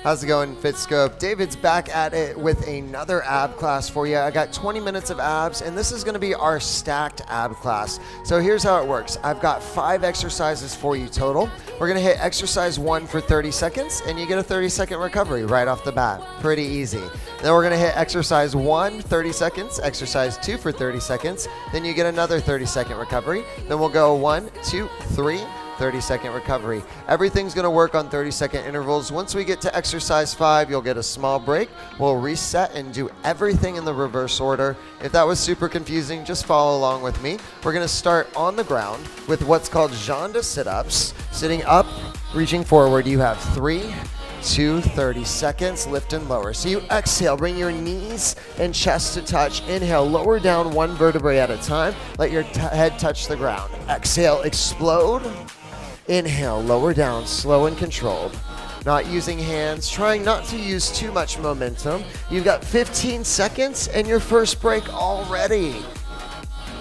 How's it going, Fitscope? David's back at it with another ab class for you. I got 20 minutes of abs, and this is going to be our stacked ab class. So here's how it works. I've got 5 exercises for you total. We're going to hit exercise 1 for 30 seconds, and you get a 30-second recovery right off the bat. Pretty easy. Then we're going to hit exercise 1, 30 seconds, exercise 2 for 30 seconds. Then you get another 30-second recovery. Then we'll go 1, 2, 3, 30-second recovery. Everything's going to work on 30-second intervals. Once we get to exercise 5, you'll get a small break. We'll reset and do everything in the reverse order. If that was super confusing, just follow along with me. We're going to start on the ground with what's called Jaundice Sit-Ups. Sitting up, reaching forward, you have 3, 2, 30 seconds, lift and lower. So you exhale, bring your knees and chest to touch. Inhale, lower down 1 vertebrae at a time. Let your head touch the ground. Exhale, explode. Inhale, lower down, slow and controlled. Not using hands, trying not to use too much momentum. You've got 15 seconds and your first break already.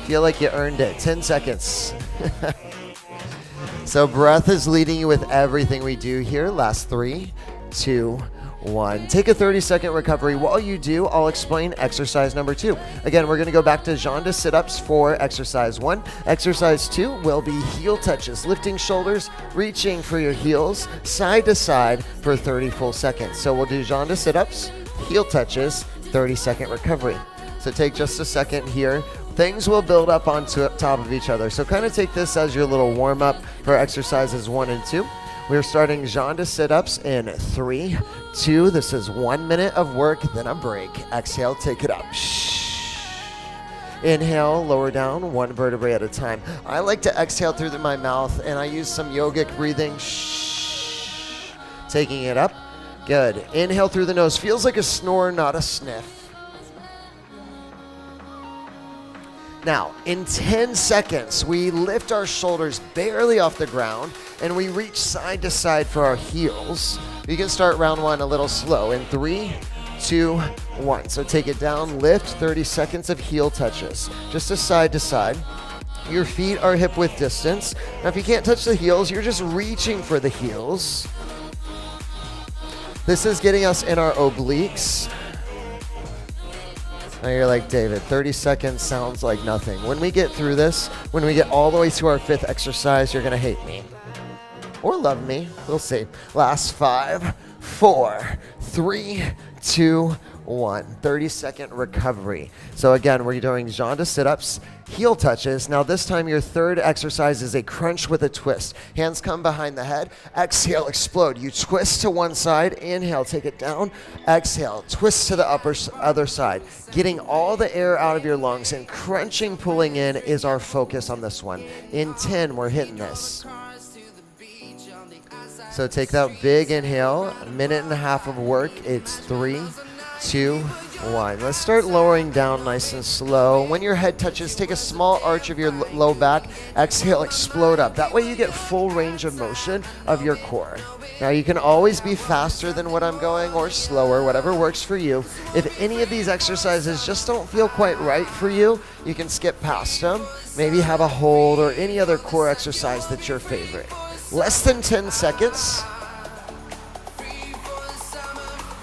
Feel like you earned it. 10 seconds. So breath is leading you with everything we do here. Last 3, 2, 1. Take a 30-second recovery. While you do, I'll explain exercise number 2. Again, we're going to go back to Jaundice Sit-Ups for exercise 1. Exercise 2 will be heel touches, lifting shoulders, reaching for your heels, side to side for 30 full seconds. So we'll do Jaundice Sit-Ups, heel touches, 30-second recovery. So take just a second here. Things will build up on top of each other. So kind of take this as your little warm-up for exercises 1 and 2. We're starting Jaundice Sit-Ups in 3, 2. This is 1 minute of work, then a break. Exhale, take it up. Inhale, lower down 1 vertebrae at a time. I like to exhale through my mouth, and I use some yogic breathing. Taking it up. Good. Inhale through the nose. Feels like a snore, not a sniff. Now, in 10 seconds, we lift our shoulders barely off the ground, and we reach side to side for our heels. You can start round 1 a little slow in 3, 2, 1. So take it down, lift, 30 seconds of heel touches. Just a side to side. Your feet are hip width distance. Now, if you can't touch the heels, you're just reaching for the heels. This is getting us in our obliques. Now you're like, David, 30 seconds sounds like nothing. When we get through this, when we get all the way to our 5th exercise, you're going to hate me. Or love me. We'll see. Last 5, 4, 3, 2, 1. 30-second recovery. So again, we're doing Jaundice Sit-Ups, heel touches. Now this time your 3rd exercise is a crunch with a twist. Hands come behind the head. Exhale, explode. You twist to one side. Inhale, take it down. Exhale, twist to the other side. Getting all the air out of your lungs and crunching, pulling in is our focus on this one. In 10, we're hitting this. So take that big inhale, 1.5 minutes of work. It's 3, 2, 1. Let's start lowering down nice and slow. When your head touches, take a small arch of your low back. Exhale, explode up. That way you get full range of motion of your core. Now you can always be faster than what I'm going or slower, whatever works for you. If any of these exercises just don't feel quite right for you, you can skip past them. Maybe have a hold or any other core exercise that's your favorite. Less than 10 seconds.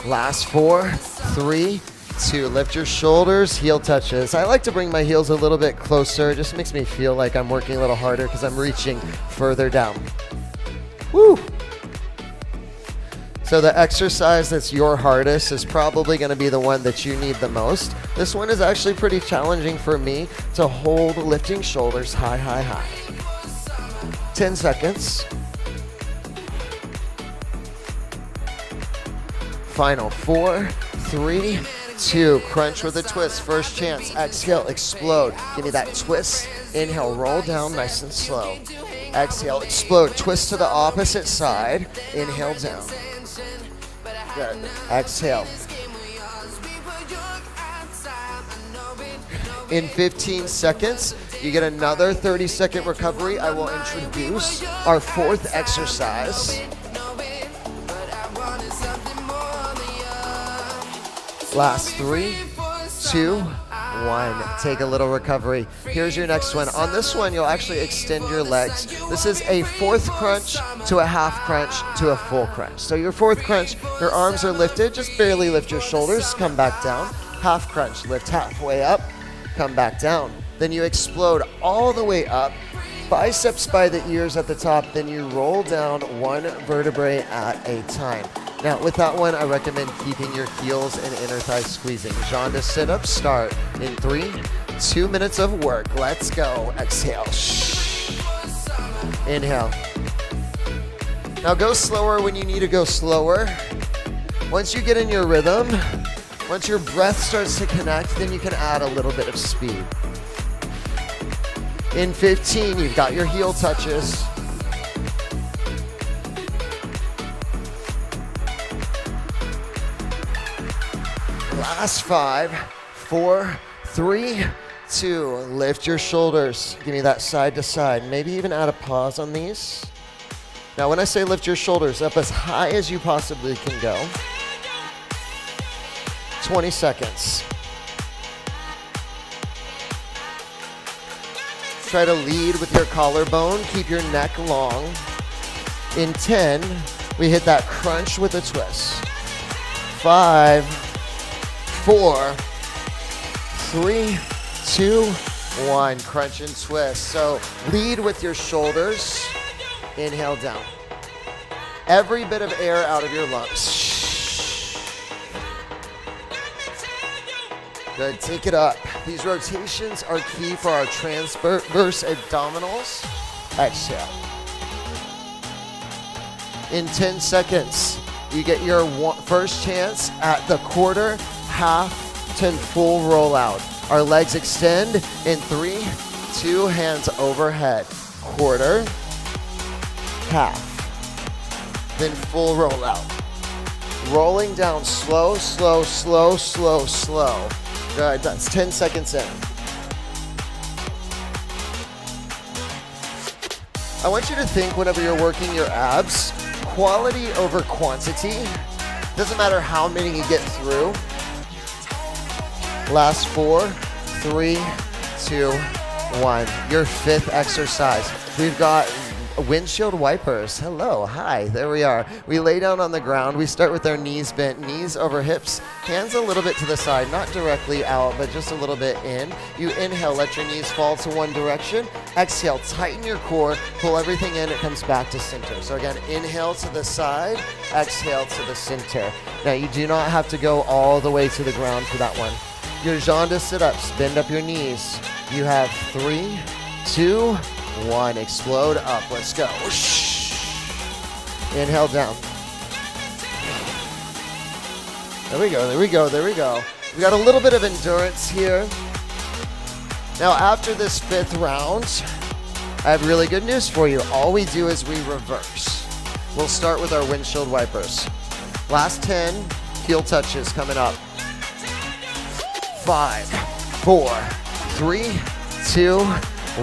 Last 4, 3, 2. Lift your shoulders, heel touches. I like to bring my heels a little bit closer. It just makes me feel like I'm working a little harder because I'm reaching further down. Woo! So the exercise that's your hardest is probably going to be the one that you need the most. This one is actually pretty challenging for me to hold lifting shoulders high, high, high. 10 seconds. Final 4, 3, 2. Crunch with a twist. First chance. Exhale, explode. Give me that twist. Inhale, roll down nice and slow. Exhale, explode. Twist to the opposite side. Inhale down. Good. Exhale. In 15 seconds, you get another 30-second recovery. I will introduce our 4th exercise. Last 3, 2, 1. Take a little recovery. Here's your next one. On this one, you'll actually extend your legs. This is a fourth crunch to a half crunch to a full crunch. So your fourth crunch, your arms are lifted. Just barely lift your shoulders. Come back down. Half crunch, lift halfway up. Come back down. Then you explode all the way up. Biceps by the ears at the top. Then you roll down one vertebrae at a time. Now, with that one, I recommend keeping your heels and inner thighs squeezing. Jaundice Sit-Ups start in 3, 2 minutes of work. Let's go. Exhale. Inhale. Now go slower when you need to go slower. Once you get in your rhythm, once your breath starts to connect, then you can add a little bit of speed. In 15, you've got your heel touches. Last 5, 4, 3, 2. Lift your shoulders. Give me that side to side. Maybe even add a pause on these. Now, when I say lift your shoulders up as high as you possibly can go. 20 seconds. Try to lead with your collarbone. Keep your neck long. In 10, we hit that crunch with a twist. 5, 4, 3, 2, 1. Crunch and twist. So lead with your shoulders. Inhale down. Every bit of air out of your lungs. Good. Take it up. These rotations are key for our transverse abdominals. Exhale. In 10 seconds, you get your first chance at the quarter, half, to full rollout. Our legs extend in 3, 2, hands overhead. Quarter, half, then full rollout. Rolling down slow, slow, slow, slow, slow. Good, that's 10 seconds in. I want you to think whenever you're working your abs, quality over quantity. Doesn't matter how many you get through. Last 4, 3, 2, 1. Your fifth exercise. We've got Windshield Wipers. Hello, hi, there we are. We lay down on the ground. We start with our knees bent, knees over hips, hands a little bit to the side, not directly out, but just a little bit in. You inhale, let your knees fall to one direction. Exhale, tighten your core, pull everything in, it comes back to center. So again, inhale to the side, exhale to the center. Now you do not have to go all the way to the ground for that one. Your Jaundice Sit-Ups, bend up your knees. You have 3, 2, 1. Explode up. Let's go. Inhale down. There we go. There we go. There we go. We got a little bit of endurance here. Now, after this 5th round, I have really good news for you. All we do is we reverse. We'll start with our Windshield Wipers. Last 10 heel touches coming up. 5, 4, 3, 2,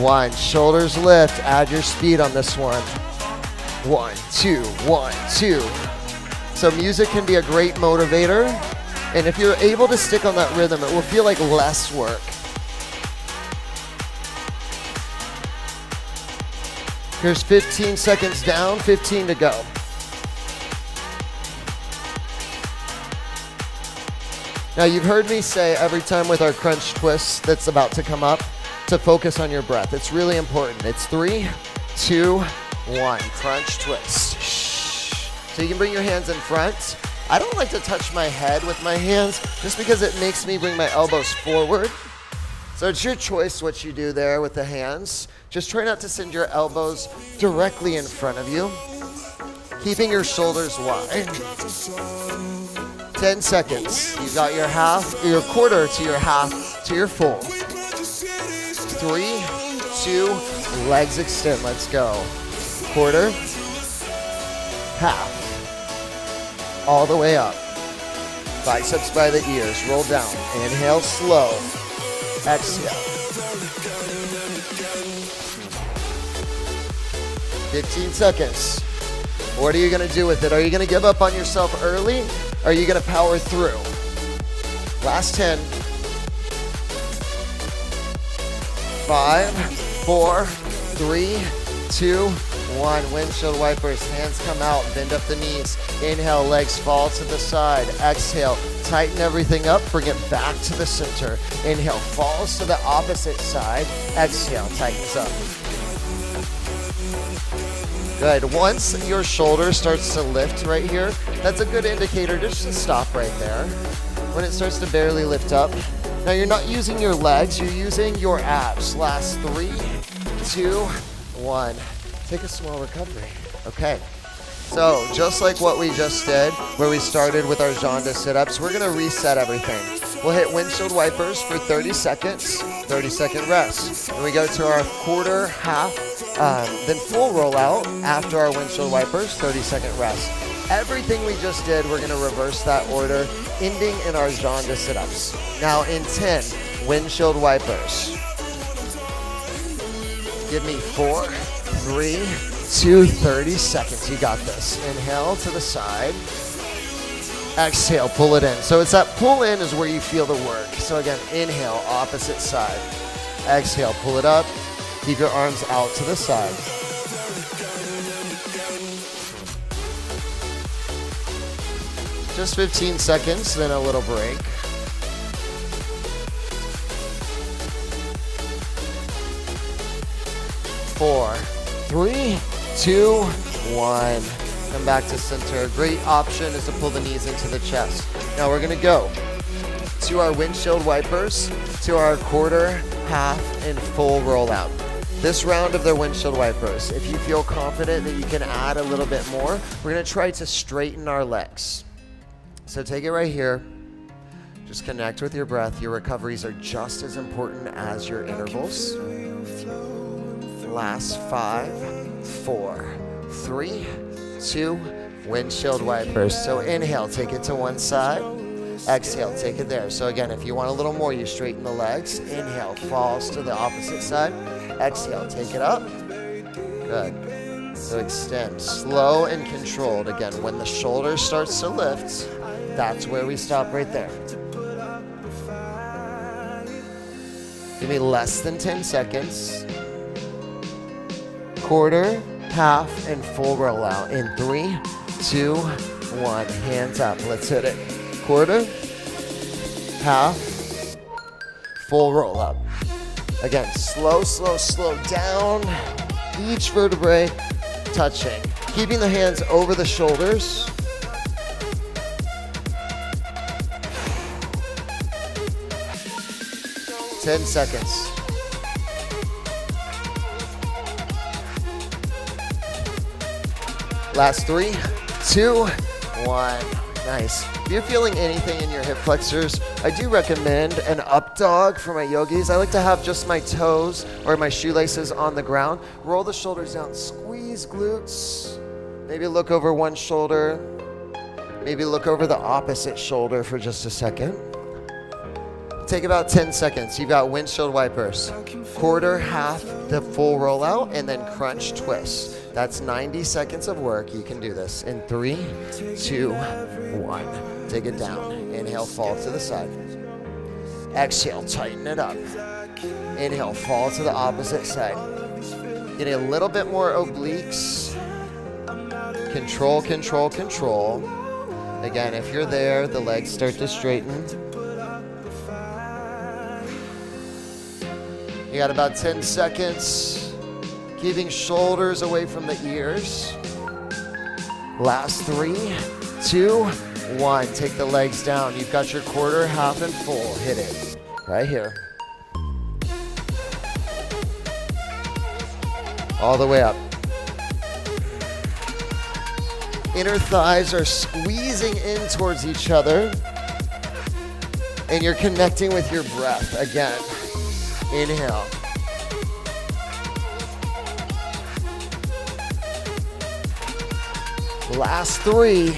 1. Shoulders lift. Add your speed on this one. 1, 2, 1, 2. So music can be a great motivator. And if you're able to stick on that rhythm, it will feel like less work. Here's 15 seconds down, 15 to go. Now you've heard me say every time with our crunch twist that's about to come up to focus on your breath. It's really important. It's 3, 2, 1. Crunch twist. So you can bring your hands in front. I don't like to touch my head with my hands just because it makes me bring my elbows forward. So it's your choice what you do there with the hands. Just try not to send your elbows directly in front of you. Keeping your shoulders wide. 10 seconds. You've got your half, your quarter to your half to your full. 3, 2, legs extend. Let's go. Quarter, half, all the way up. Biceps by the ears. Roll down. Inhale, slow. Exhale. 15 seconds. What are you going to do with it? Are you going to give up on yourself early? Or are you going to power through? Last 10. 5, 4, 3, 2, 1. Windshield wipers, hands come out, bend up the knees. Inhale, legs fall to the side. Exhale, tighten everything up, bring it back to the center. Inhale, falls to the opposite side. Exhale, tightens up. Good. Once your shoulder starts to lift right here, that's a good indicator just to stop right there. When it starts to barely lift up. Now you're not using your legs, you're using your abs. Last 3, 2, 1. Take a small recovery. Okay. So just like what we just did, where we started with our Jaundice Sit-Ups, we're gonna reset everything. We'll hit windshield wipers for 30 seconds, 30-second rest. Then we go to our quarter, half, then full rollout after our windshield wipers, 30-second rest. Everything we just did, we're gonna reverse that order, ending in our Jaundice Sit-Ups. Now in 10, windshield wipers. Give me 4, 3, 2, 30 seconds. You got this. Inhale to the side. Exhale, pull it in. So it's that pull in is where you feel the work. So again, inhale, opposite side. Exhale, pull it up. Keep your arms out to the side. Just 15 seconds, then a little break. 4, 3, 2, 1. Come back to center. A great option is to pull the knees into the chest. Now we're gonna go to our windshield wipers, to our quarter, half, and full rollout. This round of their windshield wipers, if you feel confident that you can add a little bit more, we're gonna try to straighten our legs. So take it right here. Just connect with your breath. Your recoveries are just as important as your intervals. Last 5, 4, 3, 2, windshield wipers. So inhale, take it to one side. Exhale, take it there. So again, if you want a little more, you straighten the legs. Inhale, falls to the opposite side. Exhale, take it up. Good. So extend, slow and controlled. Again, when the shoulder starts to lift, that's where we stop right there. Give me less than 10 seconds. Quarter, half, and full rollout in 3, 2, 1. Hands up. Let's hit it. Quarter, half, full roll up. Again, slow, slow, slow down. Each vertebrae touching. Keeping the hands over the shoulders. Ten seconds. Last 3, 2, 1. Nice. If you're feeling anything in your hip flexors, I do recommend an up dog for my yogis. I like to have just my toes or my shoelaces on the ground. Roll the shoulders down, squeeze glutes. Maybe look over one shoulder. Maybe look over the opposite shoulder for just a second. Take about 10 seconds. You've got windshield wipers. Quarter, half, the full rollout, and then crunch twist. That's 90 seconds of work. You can do this in 3, 2, 1. Take it down. Inhale, fall to the side. Exhale, tighten it up. Inhale, fall to the opposite side. Getting a little bit more obliques. Control, control, control. Again, if you're there, the legs start to straighten. You got about 10 seconds. Keeping shoulders away from the ears. Last 3, 2, 1. Take the legs down. You've got your quarter, half, and full. Hit it right here. All the way up. Inner thighs are squeezing in towards each other. And you're connecting with your breath again. Inhale. Last 3,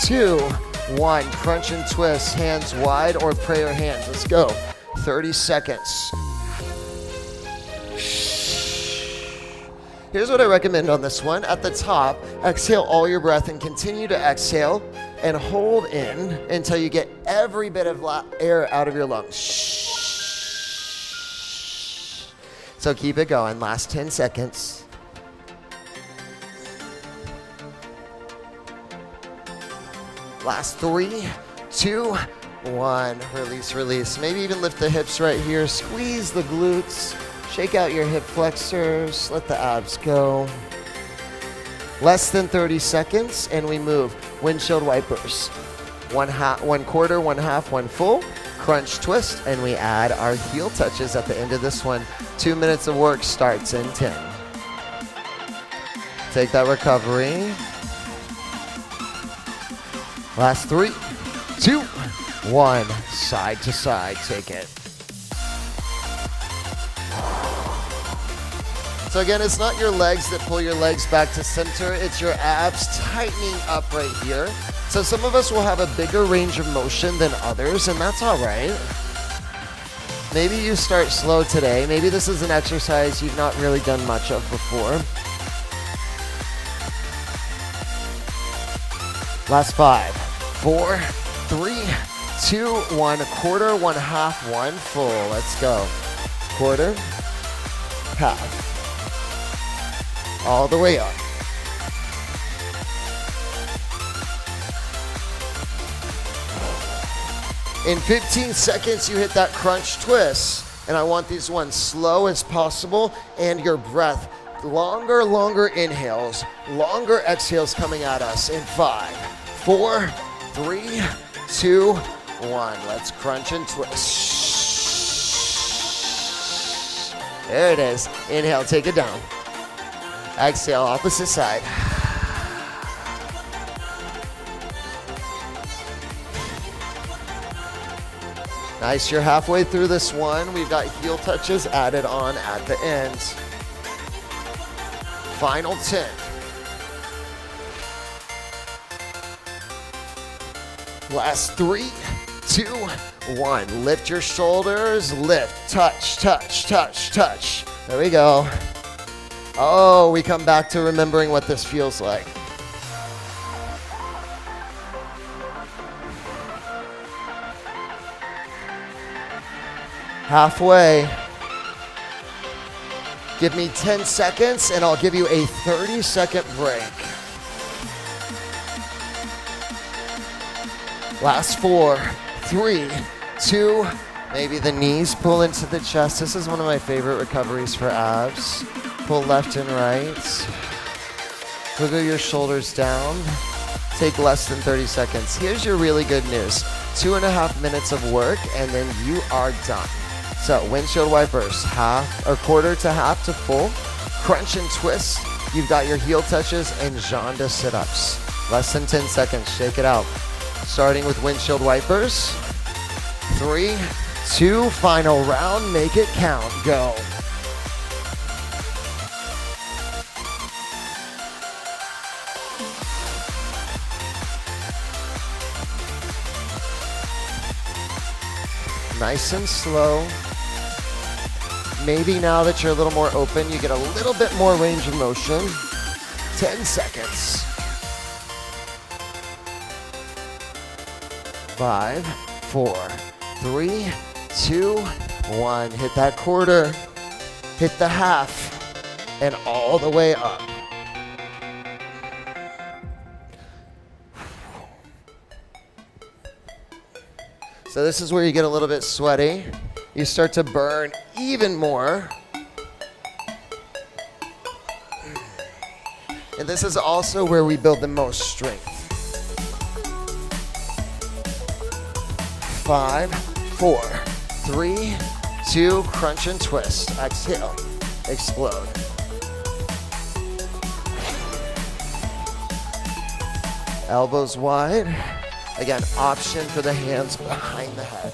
2, 1. Crunch and twist. Hands wide or prayer hands. Let's go. 30 seconds. Here's what I recommend on this one. At the top, exhale all your breath and continue to exhale and hold in until you get every bit of air out of your lungs. So So keep it going. Last 10 seconds. Last 3, 2, 1. Release, release. Maybe even lift the hips right here. Squeeze the glutes. Shake out your hip flexors. Let the abs go. Less than 30 seconds, and we move. Windshield wipers. One quarter, one half, one full. Crunch twist, and we add our heel touches at the end of this one. 2 minutes of work starts in 10. Take that recovery. Last 3, 2, 1. Side to side, take it. So again, it's not your legs that pull your legs back to center, it's your abs tightening up right here. So some of us will have a bigger range of motion than others, and that's all right. Maybe you start slow today. Maybe this is an exercise you've not really done much of before. Last 5, 4, 3, 2, 1. Quarter, one half, one full. Let's go. Quarter, half. All the way up. In 15 seconds, you hit that crunch twist. And I want these ones slow as possible, and your breath. Longer inhales, longer exhales coming at us in 5, 4, 3, 2, 1. Let's crunch and twist. There it is. Inhale, take it down. Exhale, opposite side. Nice, you're halfway through this one. We've got heel touches added on at the end. Final 10. Last 3, 2, 1. Lift your shoulders, lift, touch, touch, touch, touch. There we go. Oh, we come back to remembering what this feels like. Halfway. Give me 10 seconds and I'll give you a 30-second break. Last 4, 3, 2, maybe the knees pull into the chest. This is one of my favorite recoveries for abs. Pull left and right. Wiggle your shoulders down. Take less than 30 seconds. Here's your really good news. 2.5 minutes of work and then you are done. So windshield wipers, half or quarter to half to full. Crunch and twist. You've got your heel touches and Jaundice Sit-Ups. Less than 10 seconds, shake it out. Starting with windshield wipers. 3, 2, final round, make it count, go. Nice and slow. Maybe now that you're a little more open, you get a little bit more range of motion. 10 seconds. 5, 4, 3, 2, 1. Hit that quarter, hit the half, and all the way up. So this is where you get a little bit sweaty. You start to burn even more. And this is also where we build the most strength. 5, 4, 3, 2, crunch and twist. Exhale, explode. Elbows wide. Again, option for the hands behind the head.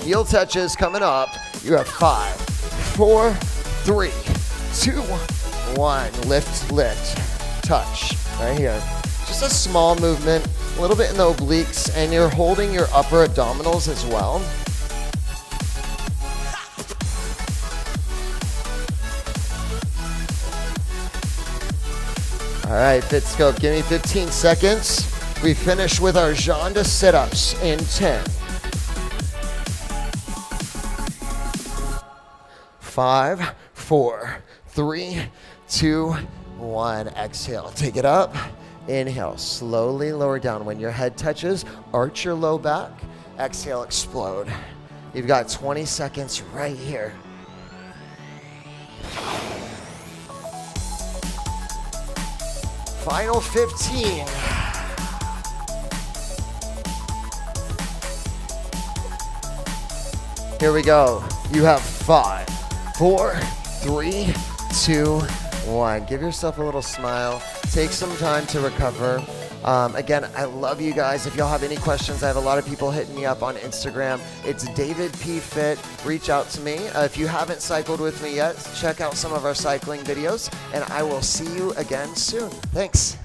Heel touches coming up. You have 5, 4, 3, 2, 1. Lift, lift, touch. Right here. Just a small movement, a little bit in the obliques, and you're holding your upper abdominals as well. right, Fitscope, give me 15 seconds. We finish with our Jaundice Sit-Ups in 10. 5, 4, 3, 2, 1. Exhale, take it up. Inhale, slowly lower down. When your head touches, arch your low back. Exhale, explode. You've got 20 seconds right here. Final 15. Here we go. You have 5, 4, 3, 2, 1. Give yourself a little smile. Take some time to recover. Again, I love you guys. If y'all have any questions, I have a lot of people hitting me up on Instagram. It's David P. Fit. Reach out to me. If you haven't cycled with me yet, check out some of our cycling videos, and I will see you again soon. Thanks.